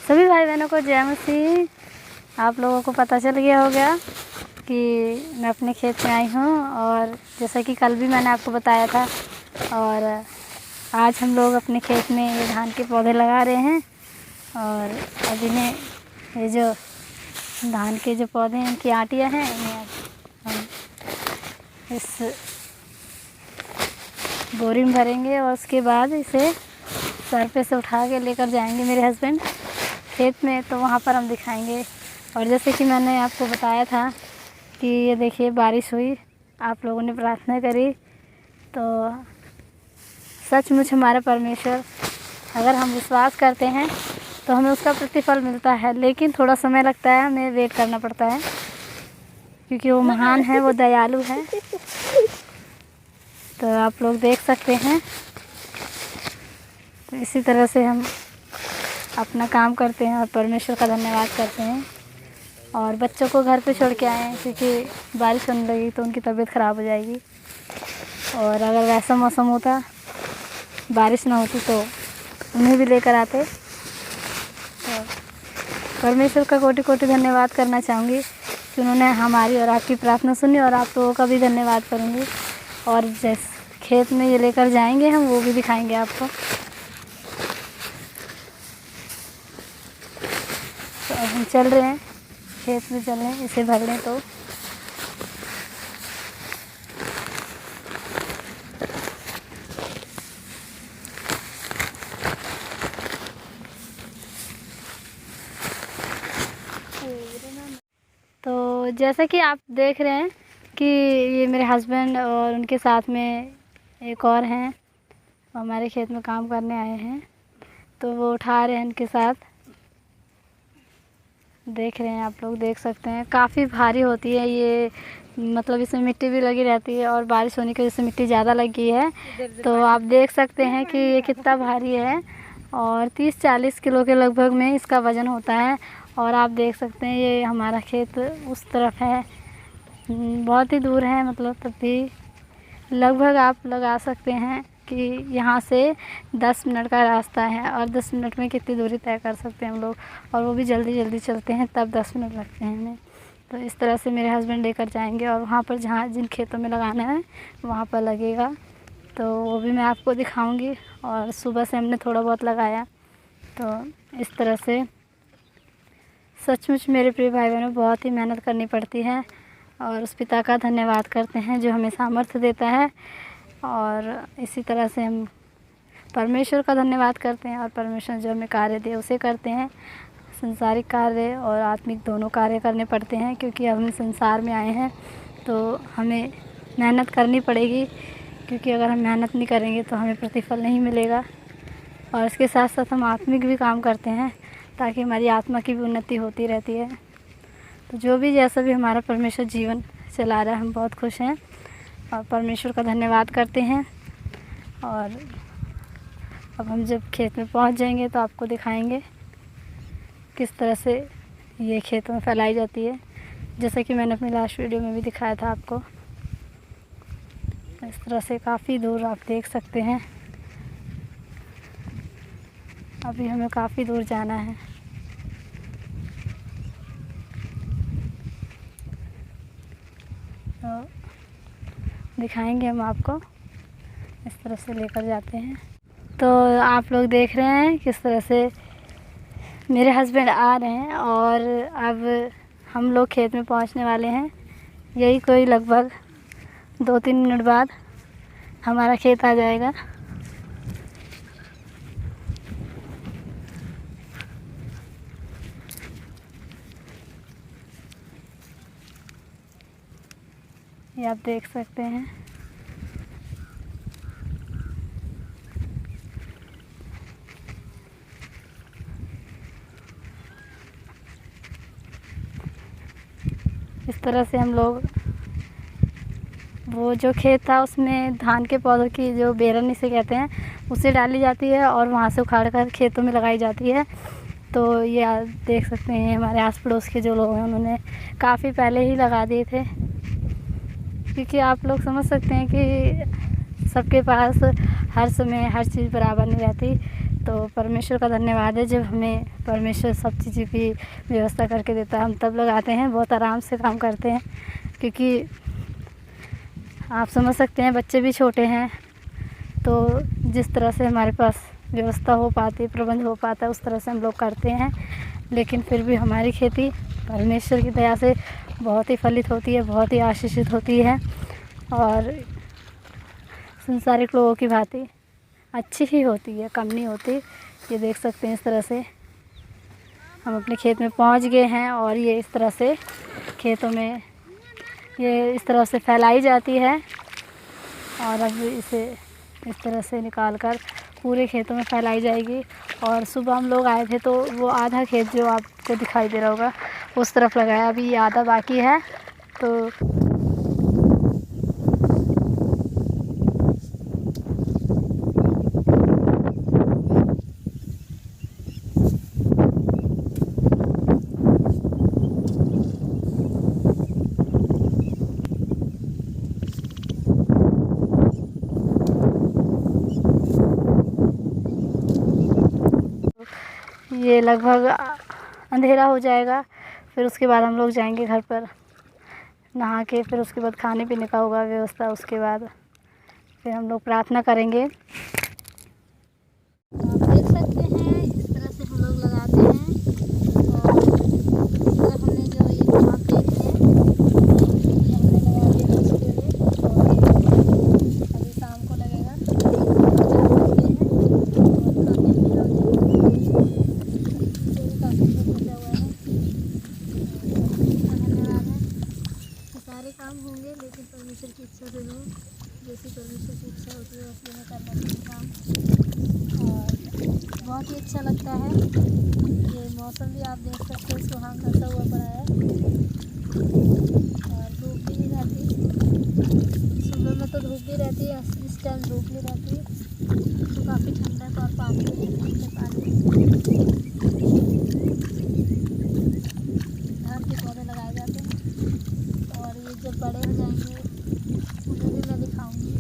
सभी भाई बहनों को जय मसीह। आप लोगों को पता चल गया होगा कि मैं अपने खेत में आई हूँ, और जैसा कि कल भी मैंने आपको बताया था। और आज हम लोग अपने खेत में ये धान के पौधे लगा रहे हैं। और अब इन्हें, ये जो धान के जो पौधे हैं, इनकी आटियाँ हैं, इन्हें हम इस बोरी में भरेंगे और उसके बाद इसे सर पे से उठा के लेकर जाएंगे मेरे हस्बैंड खेत में, तो वहाँ पर हम दिखाएंगे। और जैसे कि मैंने आपको बताया था कि ये देखिए बारिश हुई, आप लोगों ने प्रार्थना करी, तो सचमुच हमारा परमेश्वर, अगर हम विश्वास करते हैं तो हमें उसका प्रतिफल मिलता है। लेकिन थोड़ा समय लगता है, हमें वेट करना पड़ता है, क्योंकि वो महान है, वो दयालु है। तो आप लोग देख सकते हैं। तो इसी तरह से हम अपना काम करते हैं और परमेश्वर का धन्यवाद करते हैं। और बच्चों को घर पे छोड़ के आए हैं, क्योंकि बारिश होने लगी तो उनकी तबीयत ख़राब हो जाएगी। और अगर वैसा मौसम होता, बारिश ना होती, तो उन्हें भी लेकर आते। तो परमेश्वर का कोटि कोटि धन्यवाद करना चाहूँगी कि उन्होंने हमारी और आपकी प्रार्थना सुनी, और आप लोगों का भी धन्यवाद करूँगी। और जैसे खेत में ये लेकर जाएंगे हम, वो भी दिखाएंगे आपको। तो अब हम चल रहे हैं, खेत में चल रहे हैं, इसे भर लें तो। तो जैसा कि आप देख रहे हैं कि ये मेरे हस्बैंड और उनके साथ में एक और हैं, हमारे खेत में काम करने आए हैं। तो वो उठा रहे हैं उनके साथ, देख रहे हैं, आप लोग देख सकते हैं। काफ़ी भारी होती है ये, मतलब इसमें मिट्टी भी लगी रहती है, और बारिश होने की वजह से मिट्टी ज़्यादा लगी है। तो आप देख सकते हैं कि ये कितना भारी है, और 30-40 किलो के लगभग में इसका वज़न होता है। और आप देख सकते हैं ये हमारा खेत उस तरफ है, बहुत ही दूर है, मतलब तब भी लगभग आप लगा सकते हैं कि यहाँ से 10 मिनट का रास्ता है। और 10 मिनट में कितनी दूरी तय कर सकते हैं हम लोग, और वो भी जल्दी जल्दी चलते हैं, तब 10 मिनट लगते हैं हमें। तो इस तरह से मेरे हस्बैंड लेकर जाएंगे, और वहाँ पर जहाँ जिन खेतों में लगाना है वहाँ पर लगेगा, तो वो भी मैं आपको दिखाऊंगी। और सुबह से हमने थोड़ा बहुत लगाया। तो इस तरह से सचमुच मेरे प्रिय भाई बहनों, बहुत ही मेहनत करनी पड़ती है, और उस पिता का धन्यवाद करते हैं जो हमें सामर्थ्य देता है। और इसी तरह से हम परमेश्वर का धन्यवाद करते हैं, और परमेश्वर जो हमें कार्य दे उसे करते हैं। संसारिक कार्य और आत्मिक दोनों कार्य करने पड़ते हैं, क्योंकि अब हम संसार में आए हैं तो हमें मेहनत करनी पड़ेगी, क्योंकि अगर हम मेहनत नहीं करेंगे तो हमें प्रतिफल नहीं मिलेगा। और इसके साथ साथ हम आत्मिक भी काम करते हैं, ताकि हमारी आत्मा की भी उन्नति होती रहती है। तो जो भी जैसा भी हमारा परमेश्वर जीवन चला रहा है, हम बहुत खुश हैं और परमेश्वर का धन्यवाद करते हैं। और अब हम जब खेत में पहुंच जाएंगे तो आपको दिखाएंगे किस तरह से ये खेतों में फैलाई जाती है, जैसा कि मैंने अपनी लास्ट वीडियो में भी दिखाया था आपको। इस तरह से काफ़ी दूर आप देख सकते हैं। अभी हमें काफ़ी दूर जाना है। तो दिखाएंगे हम आपको, इस तरह से लेकर जाते हैं। तो आप लोग देख रहे हैं किस तरह से मेरे हस्बैंड आ रहे हैं, और अब हम लोग खेत में पहुंचने वाले हैं। यही कोई लगभग 2-3 मिनट बाद हमारा खेत आ जाएगा। ये आप देख सकते हैं। इस तरह से हम लोग, वो जो खेत था उसमें धान के पौधों की जो बेरन इसे कहते हैं, उसे डाली जाती है, और वहाँ से उखाड़ कर खेतों में लगाई जाती है। तो ये आप देख सकते हैं, हमारे आस पड़ोस के जो लोग हैं उन्होंने काफ़ी पहले ही लगा दिए थे, क्योंकि आप लोग समझ सकते हैं कि सबके पास हर समय हर चीज़ बराबर नहीं रहती। तो परमेश्वर का धन्यवाद है जब हमें परमेश्वर सब चीज़ों की व्यवस्था करके देता है। हम तब लगाते हैं, बहुत आराम से काम करते हैं, क्योंकि आप समझ सकते हैं बच्चे भी छोटे हैं, तो जिस तरह से हमारे पास व्यवस्था हो पाती, प्रबंध हो पाता है, उस तरह से हम लोग करते हैं। लेकिन फिर भी हमारी खेती परमेश्वर की दया से बहुत ही फलित होती है, बहुत ही आशीषित होती है और संसारिक लोगों की भांति अच्छी ही होती है, कम नहीं होती। ये देख सकते हैं इस तरह से हम अपने खेत में पहुंच गए हैं और ये इस तरह से खेतों में ये इस तरह से फैलाई जाती है और अब इसे इस तरह से निकाल कर पूरे खेतों में फैलाई जाएगी। और सुबह हम लोग आए थे तो वो आधा खेत जो आपको दिखाई दे रहा होगा उस तरफ लगाया, अभी ये आधा बाकी है। तो ये लगभग अंधेरा हो जाएगा, फिर उसके बाद हम लोग जाएंगे घर पर नहा के, फिर उसके बाद खाने पीने का होगा व्यवस्था, उसके बाद फिर हम लोग प्रार्थना करेंगे। आप देख सकते हैं इस तरह से हम लोग लगाते हैं और हमने जो ये आप देख रहे हैं ये हमने लगा दिया सुबह और अभी शाम को लगेगा, 4 बज गए हैं और काफ़ी बचा हुआ है। धन्यवाद है, सारे काम होंगे लेकिन परमेश्वर की इच्छा से हो, जैसी परमेश्वर की इच्छा होती है वैसे मैं करना चाहिए काम। और बहुत ही अच्छा लगता है, ये मौसम भी आप देख सकते हैं सुहावना सा हुआ पड़ा है और धूप भी नहीं रहती। सुबह में तो धूप भी रहती है, इस टाइम धूप नहीं रहती तो काफ़ी ठंडक और पानी भी है, पानी धान के पौधे लगाए जाते हैं और ये जब बड़े हो जाएंगे उन्हें भी मैं दिखाऊंगी।